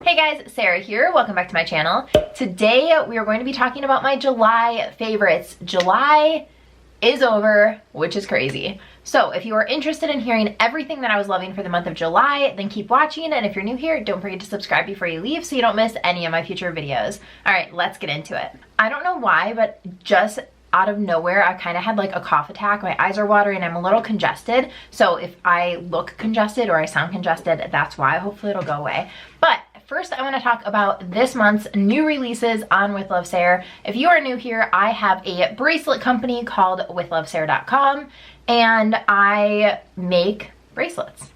Hey guys, Sarah here. Welcome back to my channel. Today we are going to be talking about my July favorites. July is over, which is crazy. So if you are interested in hearing everything that I was loving for the month of July, then keep watching. And if you're new here, don't forget to subscribe before you leave so you don't miss any of my future videos. All right, let's get into it. I don't know why, but just out of nowhere, I kind of had like a cough attack. My eyes are watering. I'm a little congested. So if I look congested or I sound congested, that's why. Hopefully it'll go away. But first, I want to talk about this month's new releases on With Love Sarah. If you are new here, I have a bracelet company called withlovesarah.com, and I make bracelets.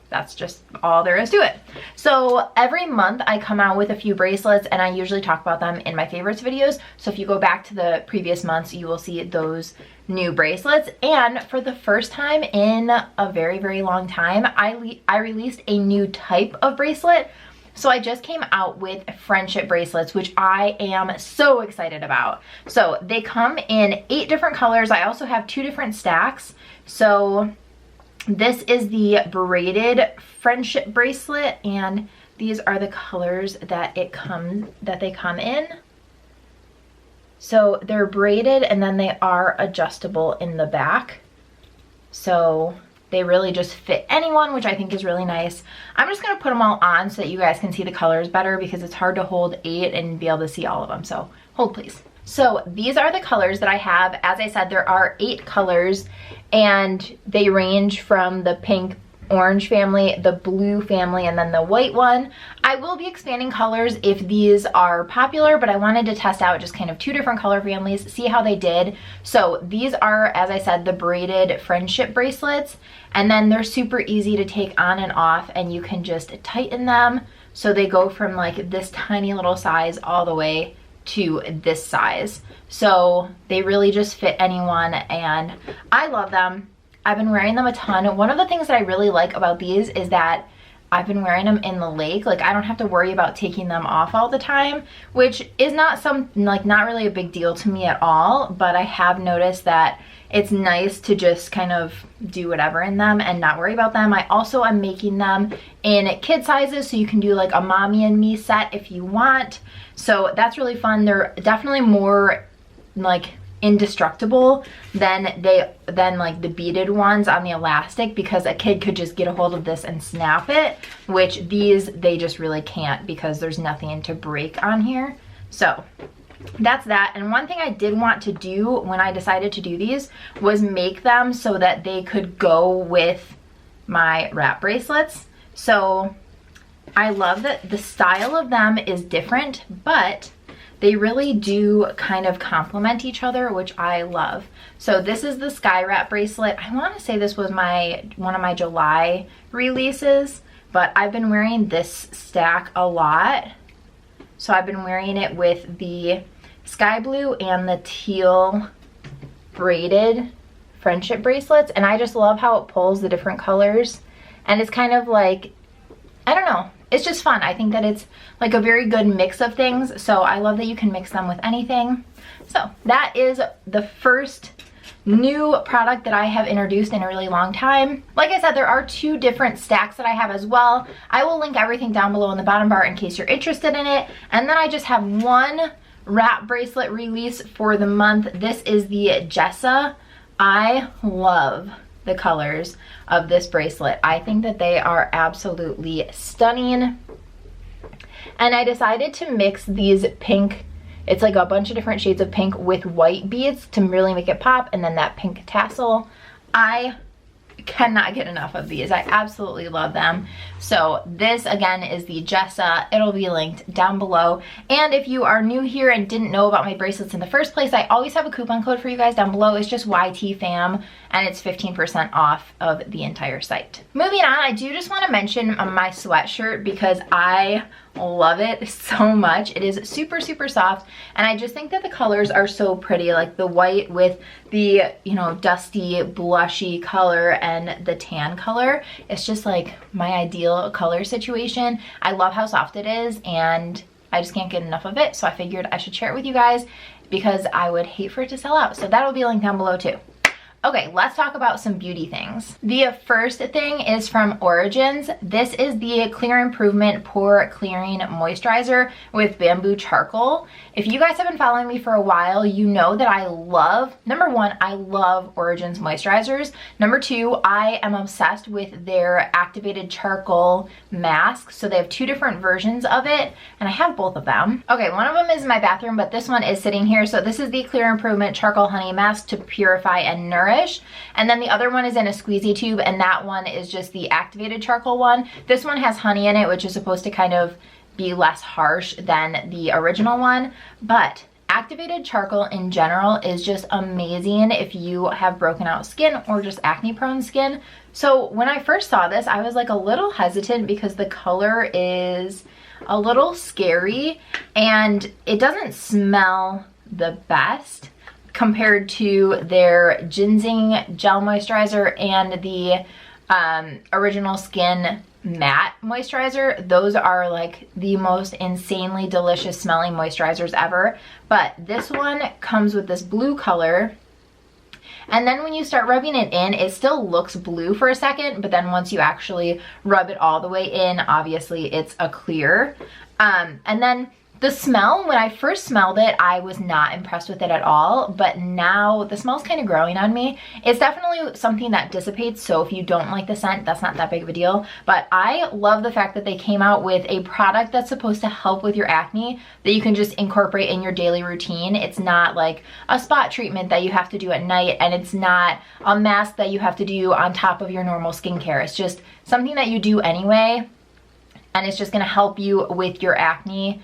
That's just all there is to it. So every month I come out with a few bracelets, and I usually talk about them in my favorites videos. So if you go back to the previous months, you will see those new bracelets. And for the first time in a very, very long time, I released a new type of bracelet. So I just came out with friendship bracelets, which I am so excited about. So they come in 8 different colors. I also have 2 different stacks. So this is the braided friendship bracelet, and these are the colors that they come in. So they're braided, and then they are adjustable in the back. So they really just fit anyone, which I think is really nice. I'm just gonna put them all on so that you guys can see the colors better, because it's hard to hold 8 and be able to see all of them. So hold please. So these are the colors that I have. As I said, there are 8 colors, and they range from the pink orange family, the blue family, and then the white one. I will be expanding colors if these are popular, but I wanted to test out just kind of 2 different color families, see how they did. So these are, as I said, the braided friendship bracelets, and then they're super easy to take on and off, and you can just tighten them. So they go from like this tiny little size all the way to this size. So they really just fit anyone, and I love them. I've been wearing them a ton. One of the things that I really like about these is that I've been wearing them in the lake. Like, I don't have to worry about taking them off all the time, which is not not really a big deal to me at all, but I have noticed that it's nice to just kind of do whatever in them and not worry about them. I also am making them in kid sizes, so you can do like a mommy and me set if you want. So that's really fun. They're definitely more like indestructible than like the beaded ones on the elastic, because a kid could just get a hold of this and snap it, which these they just really can't, because there's nothing to break on here. So that's that. And one thing I did want to do when I decided to do these was make them so that they could go with my wrap bracelets. So I love that the style of them is different, but they really do kind of complement each other, which I love. So this is the Sky Wrap bracelet. I want to say this was one of my July releases, but I've been wearing this stack a lot. So I've been wearing it with the sky blue and the teal braided friendship bracelets, and I just love how it pulls the different colors, and it's kind of like, I don't know, it's just fun. I think that it's like a very good mix of things, so I love that you can mix them with anything. So that is the first new product that I have introduced in a really long time. Like I said, there are 2 different stacks that I have as well. I will link everything down below in the bottom bar in case you're interested in it. And then I just have one wrap bracelet release for the month. This is the Jessa. I love the colors of this bracelet. I think that they are absolutely stunning. And I decided to mix these pink, it's like a bunch of different shades of pink with white beads to really make it pop, and then that pink tassel. I cannot get enough of these. I absolutely love them. So this again is the Jessa. It'll be linked down below. And if you are new here and didn't know about my bracelets in the first place, I always have a coupon code for you guys down below. It's just YTFAM, and it's 15% off of the entire site. Moving on, I do just want to mention my sweatshirt, because I love it so much. It is super, super soft, and I just think that the colors are so pretty, like the white with the, you know, dusty blushy color and the tan color. It's just like my ideal color situation. I love how soft it is, and I just can't get enough of it, so I figured I should share it with you guys, because I would hate for it to sell out. So that'll be linked down below too. Okay, let's talk about some beauty things. The first thing is from Origins. This is the Clear Improvement Pore Clearing Moisturizer with bamboo charcoal. If you guys have been following me for a while, you know that I love, number one, I love Origins moisturizers. Number two, I am obsessed with their activated charcoal mask. So they have two different versions of it, and I have both of them. Okay, one of them is in my bathroom, but this one is sitting here. So this is the Clear Improvement Charcoal Honey Mask to purify and nourish. And then the other one is in a squeezy tube, and that one is just the activated charcoal one. This one has honey in it, which is supposed to kind of be less harsh than the original one. But activated charcoal in general is just amazing if you have broken out skin or just acne prone skin. So when I first saw this, I was like a little hesitant because the color is a little scary and it doesn't smell the best compared to their ginseng gel moisturizer and the original skin matte moisturizer. Those are like the most insanely delicious smelling moisturizers ever. But this one comes with this blue color. And then when you start rubbing it in, it still looks blue for a second, but then once you actually rub it all the way in, obviously it's a clear. And then the smell, when I first smelled it, I was not impressed with it at all, but now the smell's kind of growing on me. It's definitely something that dissipates, so if you don't like the scent, that's not that big of a deal. But I love the fact that they came out with a product that's supposed to help with your acne that you can just incorporate in your daily routine. It's not like a spot treatment that you have to do at night, and it's not a mask that you have to do on top of your normal skincare. It's just something that you do anyway, and it's just gonna help you with your acne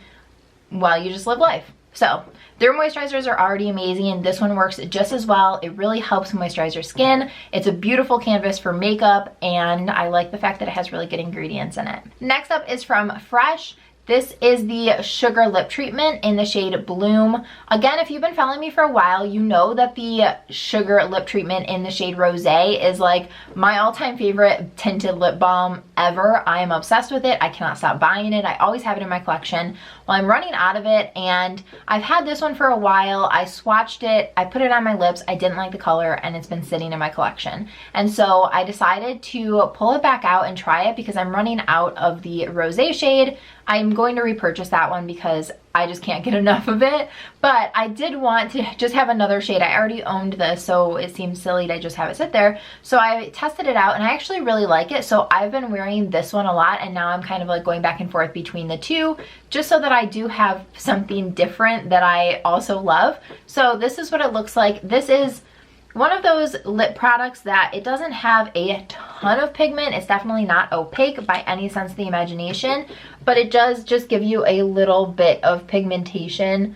while you just live life. So their moisturizers are already amazing, and this one works just as well. It really helps moisturize your skin. It's a beautiful canvas for makeup, and I like the fact that it has really good ingredients in it. Next up is from Fresh. This is the Sugar Lip Treatment in the shade Bloom. Again, if you've been following me for a while, you know that the Sugar Lip Treatment in the shade Rosé is like my all-time favorite tinted lip balm ever. I am obsessed with it. I cannot stop buying it. I always have it in my collection. Well, I'm running out of it, and I've had this one for a while. I swatched it, I put it on my lips, I didn't like the color, and it's been sitting in my collection. And so I decided to pull it back out and try it because I'm running out of the Rosé shade. I'm going to repurchase that one because I just can't get enough of it. But I did want to just have another shade. I already owned this, so it seems silly to just have it sit there. So I tested it out, and I actually really like it. So I've been wearing this one a lot, and now I'm kind of like going back and forth between the two, just so that I do have something different that I also love. So this is what it looks like. This is one of those lip products that it doesn't have a ton of pigment. It's definitely not opaque by any sense of the imagination, but it does just give you a little bit of pigmentation.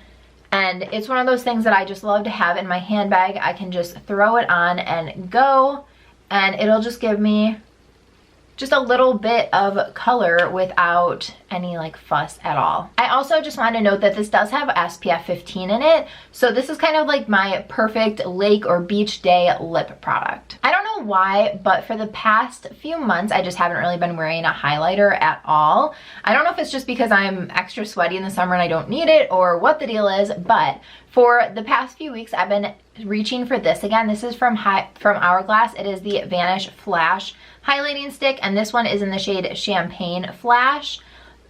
And it's one of those things that I just love to have in my handbag. I can just throw it on and go, and it'll just give me just a little bit of color without any like fuss at all. I also just want to note that this does have SPF 15 in it, so this is kind of like my perfect lake or beach day lip product. I don't know why, but for the past few months I just haven't really been wearing a highlighter at all. I don't know if it's just because I'm extra sweaty in the summer and I don't need it or what the deal is, but for the past few weeks I've been reaching for this again. This is from Hourglass. It is the Vanish Flash highlighting stick, and this one is in the shade Champagne Flash.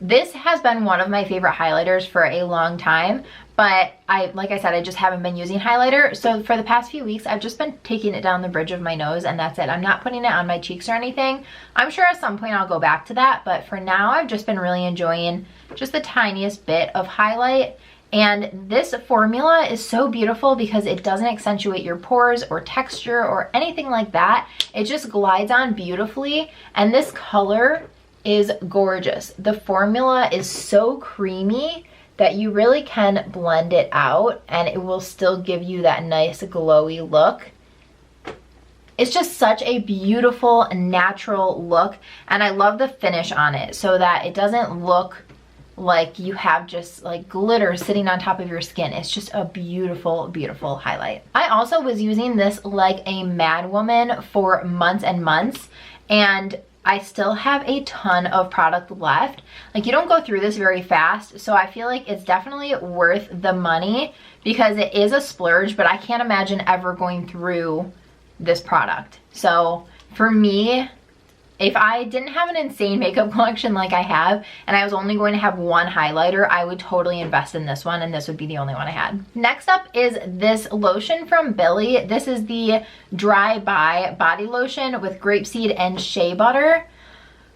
This has been one of my favorite highlighters for a long time, but like I said, I just haven't been using highlighter. So for the past few weeks, I've just been taking it down the bridge of my nose, and that's it. I'm not putting it on my cheeks or anything. I'm sure at some point I'll go back to that, but for now I've just been really enjoying just the tiniest bit of highlight. And this formula is so beautiful because it doesn't accentuate your pores or texture or anything like that. It just glides on beautifully, and this color is gorgeous. The formula is so creamy that you really can blend it out and it will still give you that nice glowy look. It's just such a beautiful natural look, and I love the finish on it so that it doesn't look like you have just like glitter sitting on top of your skin. It's just a beautiful, beautiful highlight. I also was using this like a mad woman for months and months, and I still have a ton of product left. Like, you don't go through this very fast, so I feel like it's definitely worth the money because it is a splurge, but I can't imagine ever going through this product. So for me, if I didn't have an insane makeup collection like I have, and I was only going to have one highlighter, I would totally invest in this one, and this would be the only one I had. Next up is this lotion from Billie. This is the Dry By Body Lotion with grapeseed and shea butter.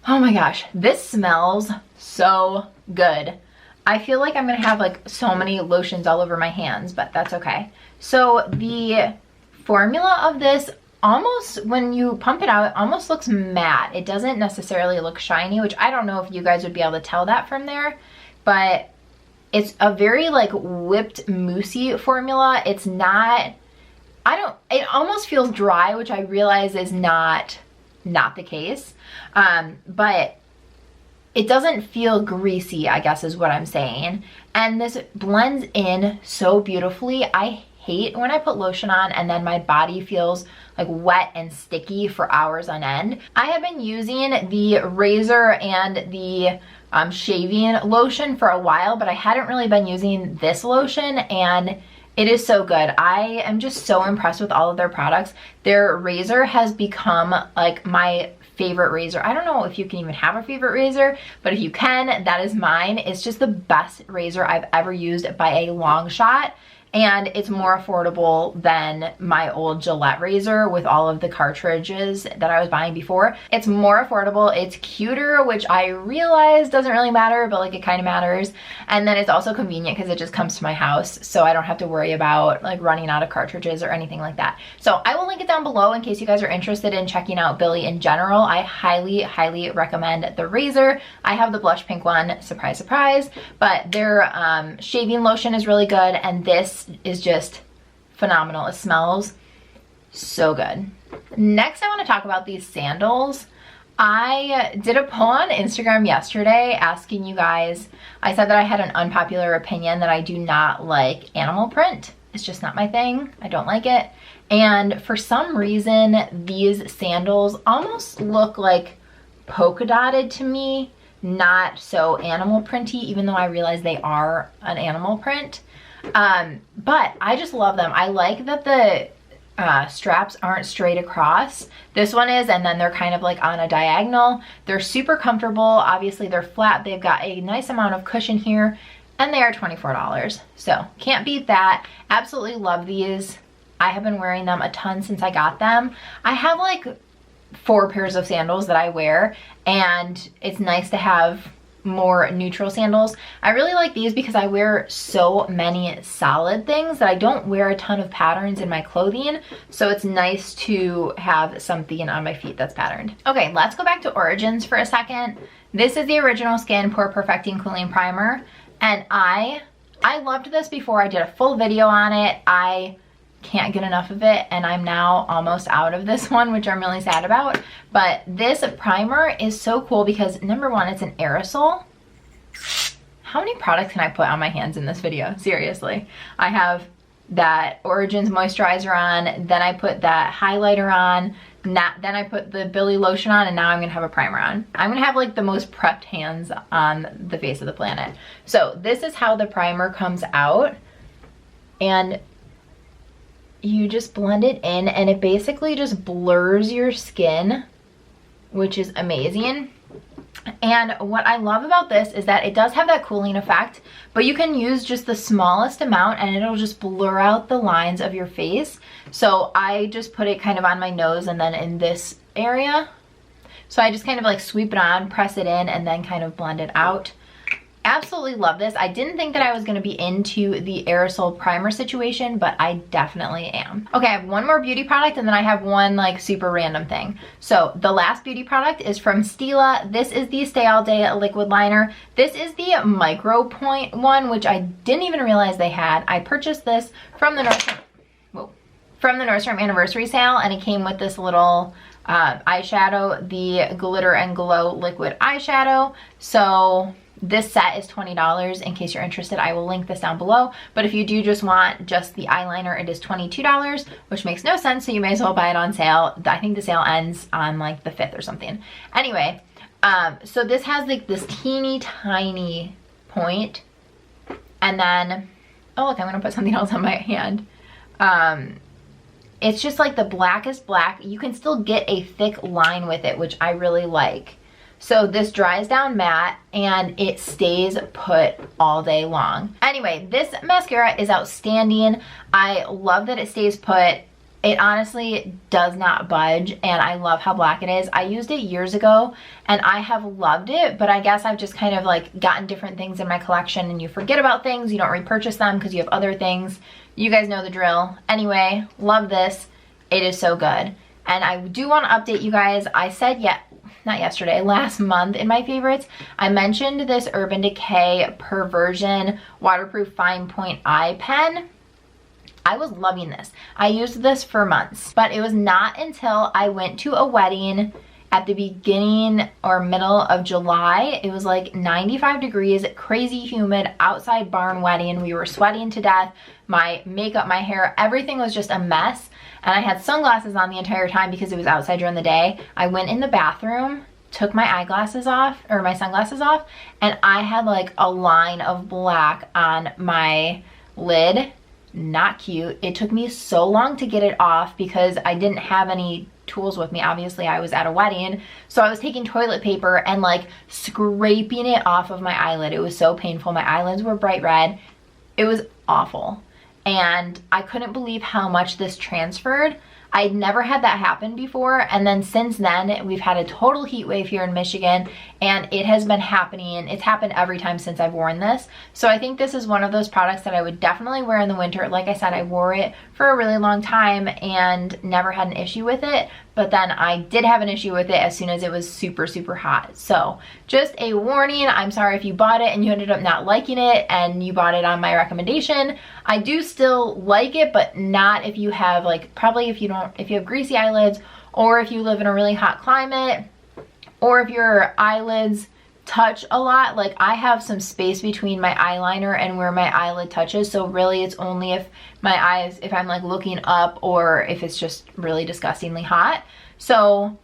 Oh my gosh, this smells so good. I feel like I'm gonna have like so many lotions all over my hands, but that's okay. So the formula of this, almost when you pump it out, it almost looks matte. It doesn't necessarily look shiny, which I don't know if you guys would be able to tell that from there, but it's a very like whipped moussey formula. It's not, it almost feels dry, which I realize is not the case. But it doesn't feel greasy, I guess is what I'm saying. And this blends in so beautifully. I hate when I put lotion on and then my body feels like wet and sticky for hours on end. I have been using the razor and the shaving lotion for a while, but I hadn't really been using this lotion, and it is so good. I am just so impressed with all of their products. Their razor has become like my favorite razor. I don't know if you can even have a favorite razor, but if you can, that is mine. It's just the best razor I've ever used by a long shot. And it's more affordable than my old Gillette razor with all of the cartridges that I was buying before. It's more affordable, it's cuter, which I realize doesn't really matter, but like it kind of matters. And then it's also convenient because it just comes to my house, so I don't have to worry about like running out of cartridges or anything like that. So I will link it down below in case you guys are interested in checking out Billie in general. I highly, highly recommend the razor. I have the blush pink one, surprise, surprise, but their shaving lotion is really good, and this is just phenomenal. It smells so good. Next, I want to talk about these sandals. I did a poll on Instagram yesterday asking you guys, I said that I had an unpopular opinion that I do not like animal print. It's just not my thing. I don't like it. And for some reason, these sandals almost look like polka dotted to me, not so animal printy, even though I realize they are an animal print. But I just love them. I like that the straps aren't straight across. This one is, and then they're kind of like on a diagonal. They're super comfortable. Obviously they're flat. They've got a nice amount of cushion here, and they are $24. So can't beat that. Absolutely love these. I have been wearing them a ton since I got them. I have like 4 pairs of sandals that I wear, and it's nice to have more neutral sandals. I really like these because I wear so many solid things that I don't wear a ton of patterns in my clothing, so it's nice to have something on my feet that's patterned. Okay, let's go back to Origins for a second. This is the Original Skin Pore Perfecting Cooling Primer, and I loved this before I did a full video on it. I can't get enough of it, and I'm now almost out of this one, which I'm really sad about. But this primer is so cool because number one, it's an aerosol. How many products can I put on my hands in this video? Seriously. I have that Origins moisturizer on, then I put that highlighter on, then I put the Billie lotion on, and now I'm gonna have a primer on. I'm gonna have like the most prepped hands on the face of the planet. So this is how the primer comes out, and you just blend it in, and it basically just blurs your skin, which is amazing. And what I love about this is that it does have that cooling effect, but you can use just the smallest amount and it'll just blur out the lines of your face. So I just put it kind of on my nose and then in this area. So I just kind of like sweep it on, press it in, and then kind of blend it out. Absolutely love this. I didn't think that I was going to be into the aerosol primer situation, but I definitely am. Okay, I have one more beauty product, and then I have one like super random thing. So the last beauty product is from Stila. This is the Stay All Day liquid liner. This is the micro point one, which I didn't even realize they had. I purchased this from the Nordstrom anniversary sale, and it came with this little eyeshadow, the Glitter and Glow liquid eyeshadow. So this set is $20. In case you're interested, I will link this down below. But if you do just want just the eyeliner, it is $22, which makes no sense, so you may as well buy it on sale. I think the sale ends on like the 5th or something. Anyway, so this has like this teeny tiny point, and then, oh look, I'm gonna put something else on my hand. it's just like the blackest black. You can still get a thick line with it, which I really like. So this dries down matte and it stays put all day long. Anyway, this mascara is outstanding. I love that it stays put. It honestly does not budge, and I love how black it is. I used it years ago and I have loved it, but I guess I've just kind of like gotten different things in my collection, and you forget about things, you don't repurchase them because you have other things. You guys know the drill. Anyway, love this. It is so good. And I do want to update you guys. I said not yesterday, last month in my favorites, I mentioned this Urban Decay Perversion Waterproof Fine Point Eye Pen. I was loving this. I used this for months, but it was not until I went to a wedding at the beginning or middle of July. It was like 95 degrees, crazy humid, outside barn wedding. We were sweating to death. My makeup, my hair, everything was just a mess. And I had sunglasses on the entire time because it was outside during the day. I went in the bathroom, took my eyeglasses off, or my sunglasses off, and I had like a line of black on my lid. Not cute. It took me so long to get it off because I didn't have any tools with me. Obviously, I was at a wedding, so I was taking toilet paper and like scraping it off of my eyelid. It was so painful. My eyelids were bright red. It was awful, and I couldn't believe how much this transferred. I'd never had that happen before, and then since then we've had a total heat wave here in Michigan, and it has been happening. It's happened every time since I've worn this. So I think this is one of those products that I would definitely wear in the winter. Like I said, I wore it for a really long time and never had an issue with it, but then I did have an issue with it as soon as it was super, super hot. So just a warning. I'm sorry if you bought it and you ended up not liking it and you bought it on my recommendation. I do still like it, but not if you have like, probably if you have greasy eyelids, or if you live in a really hot climate, or if your eyelids touch a lot. Like I have some space between my eyeliner and where my eyelid touches, so really it's only if my eyes, if I'm like looking up, or if it's just really disgustingly hot. So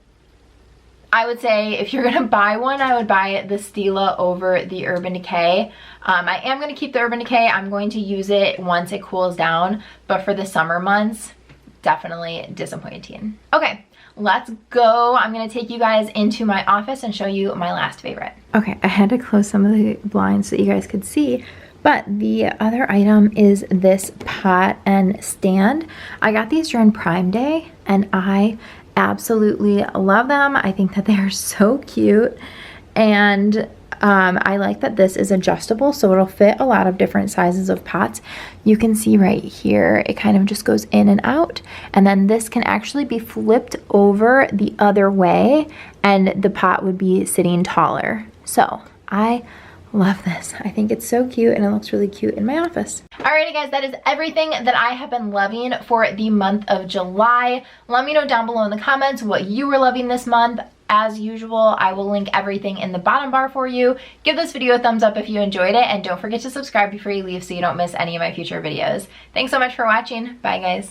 I would say if you're gonna buy one, I would buy the Stila over the Urban Decay. I am gonna keep the Urban Decay. I'm going to use it once it cools down, but for the summer months, definitely disappointing. Okay, let's go. I'm gonna take you guys into my office and show you my last favorite. Okay, I had to close some of the blinds so that you guys could see, but the other item is this pot and stand. I got these during Prime Day and I absolutely love them. I think that they are so cute, and I like that this is adjustable, so it'll fit a lot of different sizes of pots. You can see right here, it kind of just goes in and out, and then this can actually be flipped over the other way, and the pot would be sitting taller. So I love this. I think it's so cute, and it looks really cute in my office. Alrighty guys, that is everything that I have been loving for the month of July. Let me know down below in the comments what you were loving this month. As usual, I will link everything in the bottom bar for you. Give this video a thumbs up if you enjoyed it, and don't forget to subscribe before you leave so you don't miss any of my future videos. Thanks so much for watching. Bye guys.